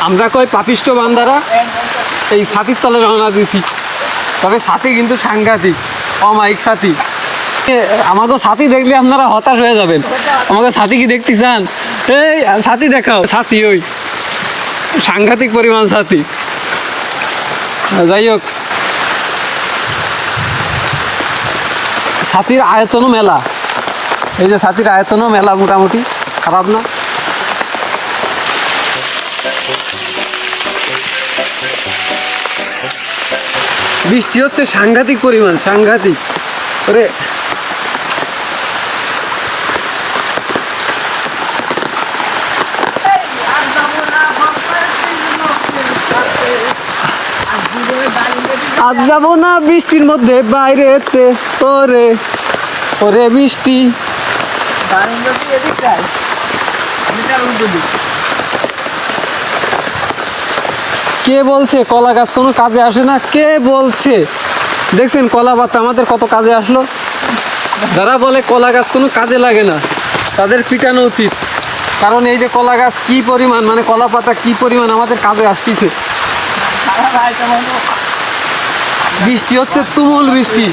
আমরা কই পাপিষ্ট বান্দারা এই ছাতির তলে রওনা দিছি, তবে ছাতি কিন্তু সাংঘাতিক অমায়িক ছাতি। আমাকে ছাতি দেখলে আপনারা হতাশ হয়ে যাবেন। আমাকে ছাতি কি দেখতে চান? এই ছাতি দেখাও, ছাতি ওই সাংঘাতিক পরিমাণ ছাতি। যাই হোক, ছাতির আয়তনও মেলা, এই যে ছাতির আয়তনও মেলা, মোটামুটি খারাপ না। বৃষ্টি হচ্ছে সাংঘাতিক পরিমাণ, সাংঘাতিক। ওরে আজ যাবো না বৃষ্টির মধ্যে বাইরেতে, ওরে ওরে বৃষ্টি। কে বলছে কলা গাছ কোনো কাজে আসে না? কে বলছে? দেখছেন কলা পাতা আমাদের কত কাজে আসলো। যারা বলে কলা গাছ কোনো কাজে লাগে না, তাদের পিটানো উচিত। কারণ এই যে কলা গাছ কি পরিমাণ, মানে কলা পাতা কি পরিমাণ আমাদের কাজে আসতেছে। বৃষ্টি হচ্ছে তুমুল বৃষ্টি।